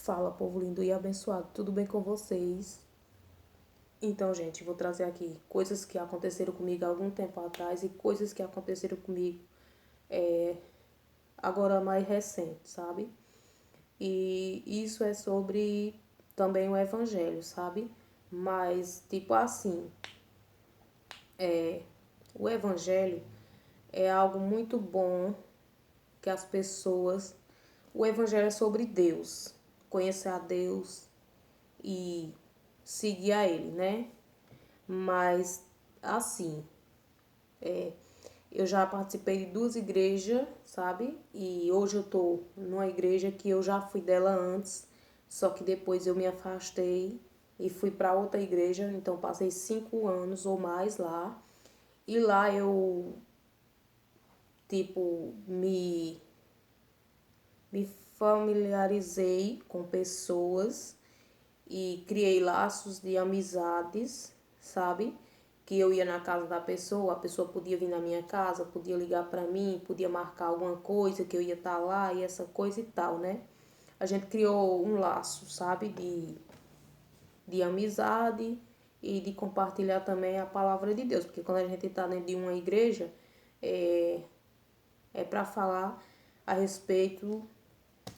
Fala, povo lindo e abençoado, tudo bem com vocês? Então, gente, vou trazer aqui coisas que aconteceram comigo há algum tempo atrás e coisas que aconteceram comigo agora mais recente, sabe? E isso é sobre também o evangelho, sabe? Mas, tipo assim, o evangelho é algo muito bom que as pessoas. O evangelho é sobre Deus, conhecer a Deus e seguir a Ele, né? Mas, assim, eu já participei de duas igrejas, sabe? E hoje eu tô numa igreja que eu já fui dela antes, só que depois eu me afastei e fui para outra igreja, então passei 5 anos ou mais lá. E lá eu, tipo, me familiarizei com pessoas e criei laços de amizades, sabe? Que eu ia na casa da pessoa, a pessoa podia vir na minha casa, podia ligar para mim, podia marcar alguma coisa que eu ia estar lá e essa coisa e tal, né? A gente criou um laço, sabe? De amizade e de compartilhar também a palavra de Deus, porque quando a gente está dentro de uma igreja, é, é para falar a respeito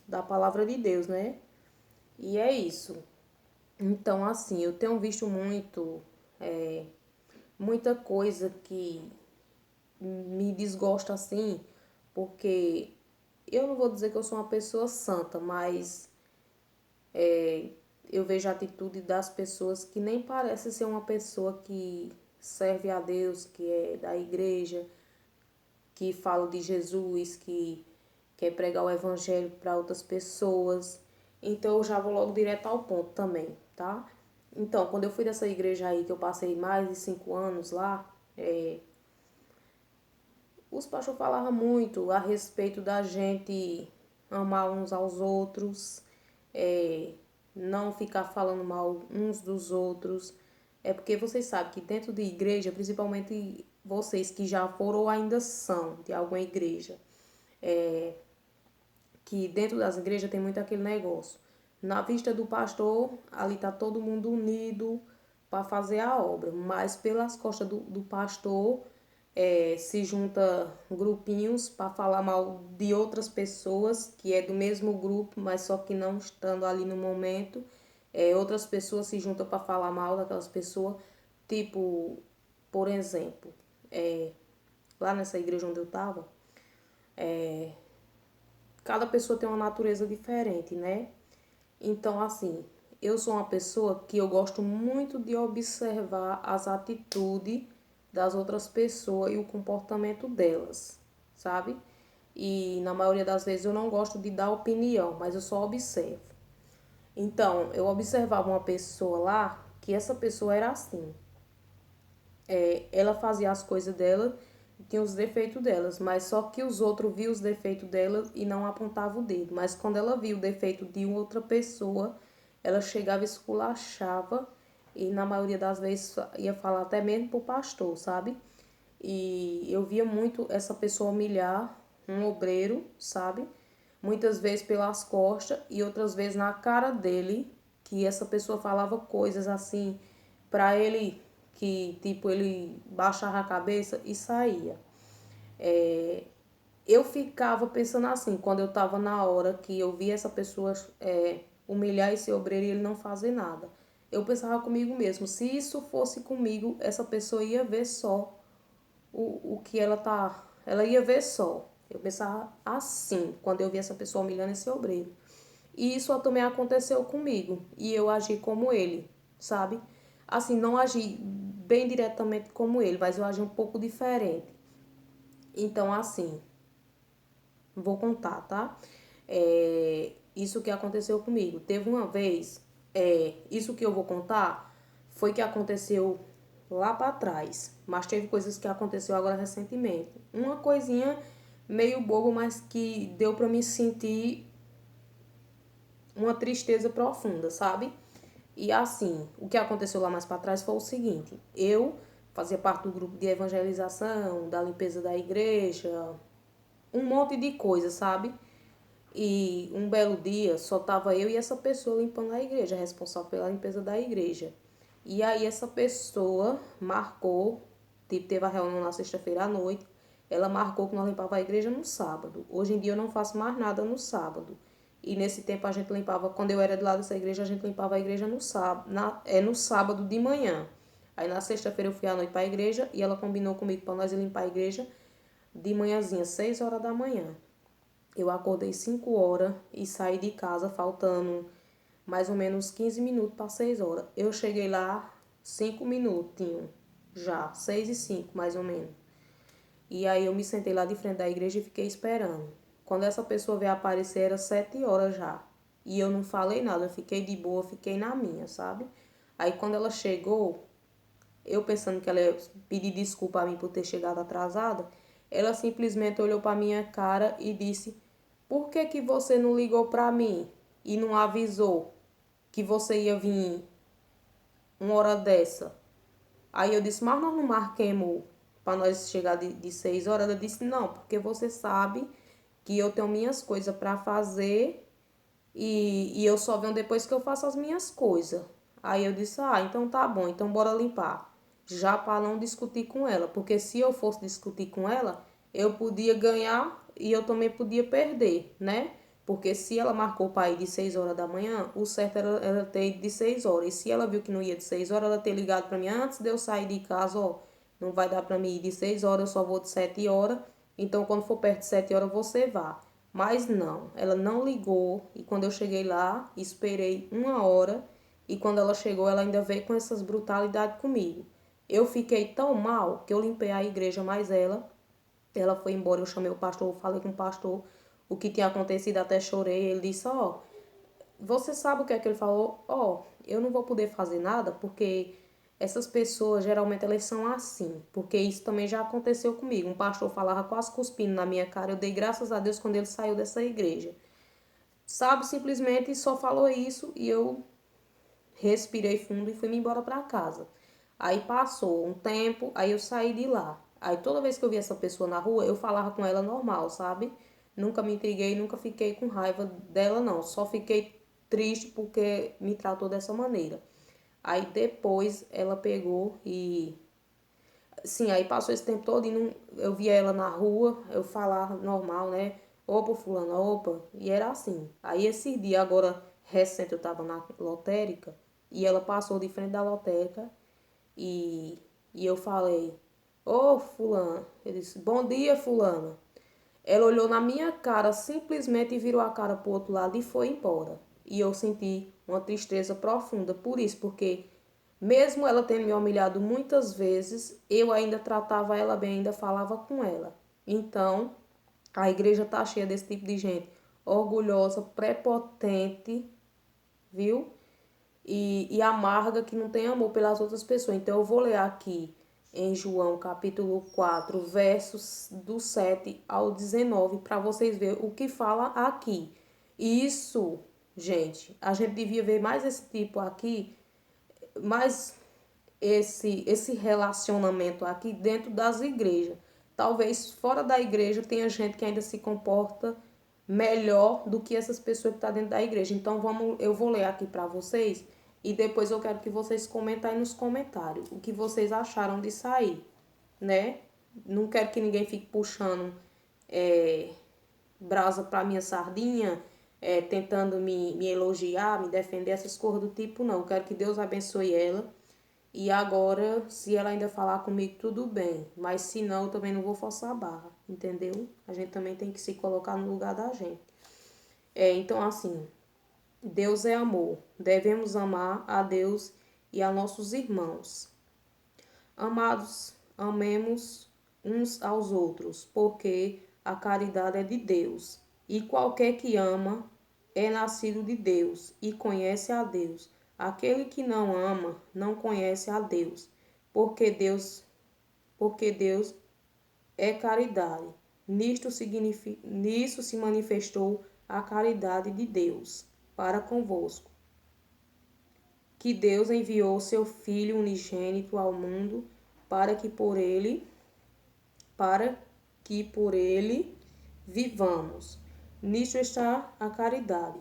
da palavra de Deus, né? E é isso. Então, assim, eu tenho visto muita coisa que me desgosta assim, porque eu não vou dizer que eu sou uma pessoa santa, mas eu vejo a atitude das pessoas que nem parece ser uma pessoa que serve a Deus, que é da igreja, que fala de Jesus, que quer pregar o evangelho para outras pessoas. Então eu já vou logo direto ao ponto também, tá? Então, quando eu fui dessa igreja aí, que eu passei mais de 5 anos lá, os pastores falavam muito a respeito da gente amar uns aos outros, é, não ficar falando mal uns dos outros. É porque vocês sabem que dentro de igreja, principalmente vocês que já foram ou ainda são de alguma igreja, que dentro das igrejas tem muito aquele negócio. Na vista do pastor, ali tá todo mundo unido para fazer a obra, mas pelas costas do pastor se junta grupinhos para falar mal de outras pessoas que é do mesmo grupo, mas só que não estando ali no momento. Outras pessoas se juntam para falar mal daquelas pessoas, tipo, por exemplo, lá nessa igreja onde eu tava, cada pessoa tem uma natureza diferente, né? Então, assim, eu sou uma pessoa que eu gosto muito de observar as atitudes das outras pessoas e o comportamento delas, sabe? E na maioria das vezes eu não gosto de dar opinião, mas eu só observo. Então, eu observava uma pessoa lá que essa pessoa era assim. Ela fazia as coisas dela e tinha os defeitos delas, mas só que os outros viam os defeitos dela e não apontavam o dedo. Mas quando ela via o defeito de outra pessoa, ela chegava e esculachava e na maioria das vezes ia falar até mesmo pro pastor, sabe? E eu via muito essa pessoa humilhar um obreiro, sabe? Muitas vezes pelas costas e outras vezes na cara dele, que essa pessoa falava coisas assim pra ele que tipo ele baixava a cabeça e saía. Eu ficava pensando assim, quando eu tava na hora que eu via essa pessoa humilhar esse obreiro e ele não fazer nada. Eu pensava comigo mesmo, se isso fosse comigo, essa pessoa ia ver só o que ela tá. Ela ia ver só. Eu pensava assim, quando eu vi essa pessoa humilhando esse obreiro. E isso também aconteceu comigo. E eu agi como ele, sabe? Assim, não agi bem diretamente como ele, mas eu agi um pouco diferente. Então, assim, vou contar, tá? Isso que aconteceu comigo. Teve uma vez, isso que eu vou contar foi que aconteceu lá para trás, mas teve coisas que aconteceu agora recentemente. Uma coisinha meio bobo, mas que deu para me sentir uma tristeza profunda, sabe? E assim, o que aconteceu lá mais para trás foi o seguinte: eu fazia parte do grupo de evangelização, da limpeza da igreja, um monte de coisa, sabe? E um belo dia só tava eu e essa pessoa limpando a igreja, responsável pela limpeza da igreja. E aí essa pessoa marcou, tipo, teve a reunião na sexta-feira à noite, ela marcou que nós limpava a igreja no sábado. Hoje em dia eu não faço mais nada no sábado. E nesse tempo a gente limpava, quando eu era de lá dessa igreja, a gente limpava a igreja no sábado, no sábado de manhã. Aí na sexta-feira eu fui à noite para a igreja e ela combinou comigo para nós ir limpar a igreja de manhãzinha, 6 horas da manhã. Eu acordei 5 horas e saí de casa faltando mais ou menos 15 minutos para 6 horas. Eu cheguei lá 5 minutinhos já, 6 e 5 mais ou menos. E aí eu me sentei lá de frente da igreja e fiquei esperando. Quando essa pessoa veio aparecer era 7 horas já. E eu não falei nada, eu fiquei de boa, fiquei na minha, sabe? Aí quando ela chegou, eu pensando que ela ia pedir desculpa a mim por ter chegado atrasada, ela simplesmente olhou para minha cara e disse: "Por que que você não ligou para mim e não avisou que você ia vir uma hora dessa?" Aí eu disse: "Mas nós não marquemos para nós chegar de 6 horas?" Ela disse: "Não, porque você sabe que eu tenho minhas coisas para fazer e eu só venho depois que eu faço as minhas coisas." Aí eu disse: "Ah, então tá bom, então bora limpar." Já para não discutir com ela, porque se eu fosse discutir com ela, eu podia ganhar e eu também podia perder, né? Porque se ela marcou para ir de 6 horas da manhã, o certo era ela ter ido de 6 horas. E se ela viu que não ia de 6 horas, ela ter ligado para mim antes de eu sair de casa: "Ó, não vai dar para mim ir de 6 horas, eu só vou de 7 horas. Então, quando for perto de 7 horas, você vá." Mas não, ela não ligou. E quando eu cheguei lá, esperei uma hora. E quando ela chegou, ela ainda veio com essas brutalidades comigo. Eu fiquei tão mal que eu limpei a igreja, mas ela foi embora. Eu chamei o pastor, falei com o pastor o que tinha acontecido, até chorei. Ele disse: "Ó, você sabe o que é que ele falou? Ó, eu não vou poder fazer nada porque essas pessoas geralmente elas são assim, porque isso também já aconteceu comigo. Um pastor falava quase cuspindo na minha cara. Eu dei graças a Deus quando ele saiu dessa igreja. Sabe, simplesmente só falou isso e eu respirei fundo e fui-me embora para casa. Aí passou um tempo, aí eu saí de lá. Aí toda vez que eu via essa pessoa na rua, eu falava com ela normal, sabe? Nunca me intriguei, nunca fiquei com raiva dela, não. Só fiquei triste porque me tratou dessa maneira. Aí depois ela pegou e. Sim, aí passou esse tempo todo e não, eu via ela na rua, eu falava normal, né? Opa, fulana, opa. E era assim. Aí esse dia, agora recente, eu tava na lotérica e ela passou de frente da lotérica e, e eu falei: "Ô, fulana." Eu disse: "Bom dia, fulana." Ela olhou na minha cara simplesmente e virou a cara pro outro lado e foi embora. E eu senti uma tristeza profunda por isso, porque mesmo ela tendo me humilhado muitas vezes, eu ainda tratava ela bem, ainda falava com ela. Então, a igreja tá cheia desse tipo de gente orgulhosa, prepotente, viu? E amarga, que não tem amor pelas outras pessoas. Então eu vou ler aqui em João capítulo 4 versos do 7 ao 19 para vocês verem o que fala aqui. Isso, gente, a gente devia ver mais esse tipo aqui, mais esse relacionamento aqui dentro das igrejas. Talvez fora da igreja tenha gente que ainda se comporta melhor do que essas pessoas que estão dentro da igreja. Então eu vou ler aqui para vocês e depois eu quero que vocês comentem aí nos comentários o que vocês acharam de sair, né? Não quero que ninguém fique puxando brasa para minha sardinha, tentando me elogiar, me defender, essas coisas do tipo, não. Eu quero que Deus abençoe ela. E agora, se ela ainda falar comigo, tudo bem. Mas se não, eu também não vou forçar a barra, entendeu? A gente também tem que se colocar no lugar da gente. Então, assim, Deus é amor. Devemos amar a Deus e a nossos irmãos. Amados, amemos uns aos outros, porque a caridade é de Deus. E qualquer que ama é nascido de Deus e conhece a Deus. Aquele que não ama não conhece a Deus, porque Deus é caridade. Nisso se manifestou a caridade de Deus para convosco, que Deus enviou seu Filho unigênito ao mundo para que por ele vivamos. Nisto está a caridade,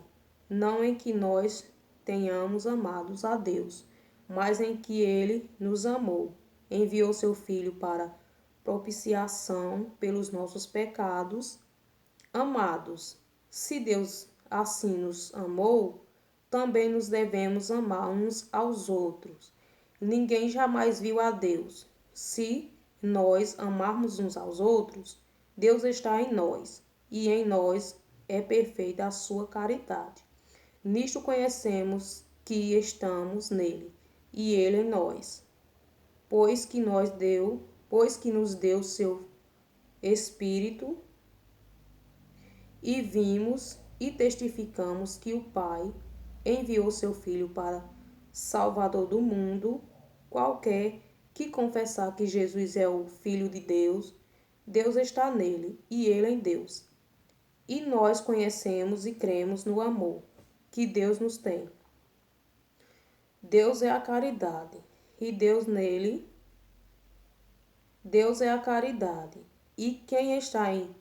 não em que nós tenhamos amados a Deus, mas em que ele nos amou, enviou seu Filho para propiciação pelos nossos pecados. Amados, se Deus assim nos amou, também nos devemos amar uns aos outros. Ninguém jamais viu a Deus. Se nós amarmos uns aos outros, Deus está em nós, e em nós é perfeita a sua caridade. Nisto conhecemos que estamos nele, e ele em nós, pois que nos deu seu Espírito, e vimos e testificamos que o Pai enviou seu Filho para Salvador do mundo. Qualquer que confessar que Jesus é o Filho de Deus, Deus está nele e ele em Deus. E nós conhecemos e cremos no amor que Deus nos tem. Deus é a caridade, e Deus nele, Deus é a caridade. E quem está em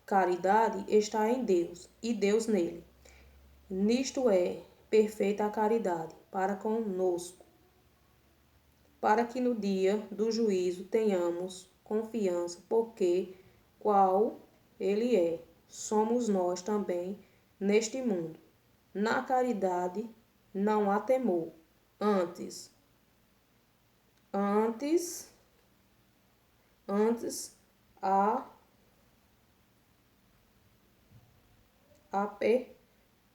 caridade está em Deus, e Deus nele. Nisto é perfeita a caridade para conosco, para que no dia do juízo tenhamos confiança, porque qual ele é, somos nós também neste mundo. Na caridade não há temor, antes há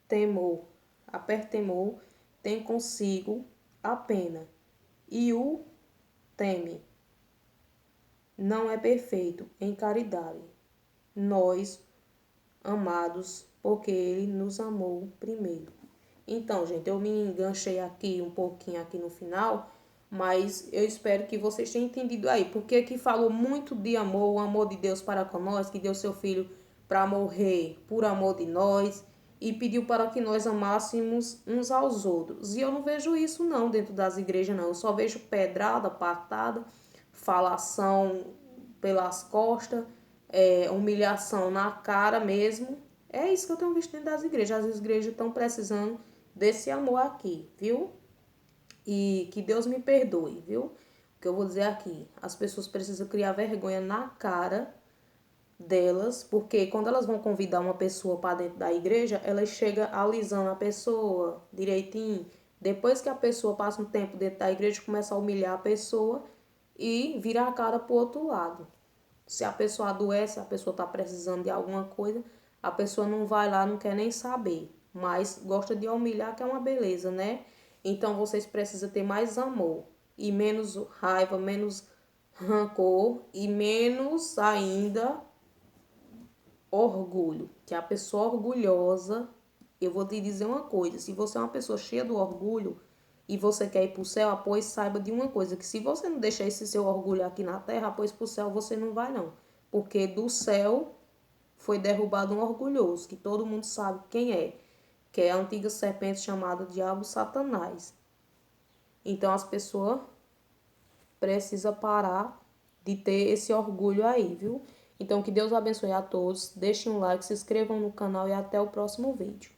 temor. Temor tem consigo a pena, e o teme. Não é perfeito em caridade. Nós, amados, porque ele nos amou primeiro. Então, gente, eu me enganchei aqui um pouquinho aqui no final, mas eu espero que vocês tenham entendido aí, porque aqui falou muito de amor, o amor de Deus para conosco, que deu seu Filho para morrer por amor de nós, e pediu para que nós amássemos uns aos outros. E eu não vejo isso não dentro das igrejas, não. Eu só vejo pedrada, patada, falação pelas costas, humilhação na cara mesmo. É isso que eu tenho visto dentro das igrejas. As igrejas estão precisando desse amor aqui, viu? E que Deus me perdoe, viu? O que eu vou dizer aqui. As pessoas precisam criar vergonha na cara delas, porque quando elas vão convidar uma pessoa para dentro da igreja, elas chegam alisando a pessoa direitinho. Depois que a pessoa passa um tempo dentro da igreja, começa a humilhar a pessoa e vira a cara pro outro lado. Se a pessoa adoece, a pessoa está precisando de alguma coisa, a pessoa não vai lá, não quer nem saber, mas gosta de humilhar, que é uma beleza, né? Então vocês precisam ter mais amor e menos raiva, menos rancor e menos ainda orgulho, que a pessoa orgulhosa, eu vou te dizer uma coisa, se você é uma pessoa cheia do orgulho e você quer ir para o céu, pois saiba de uma coisa, que se você não deixar esse seu orgulho aqui na terra, pois para o céu você não vai não, porque do céu foi derrubado um orgulhoso, que todo mundo sabe quem é, que é a antiga serpente chamada Diabo Satanás. Então as pessoas precisam parar de ter esse orgulho aí, viu? Então, que Deus abençoe a todos. Deixem um like, se inscrevam no canal e até o próximo vídeo.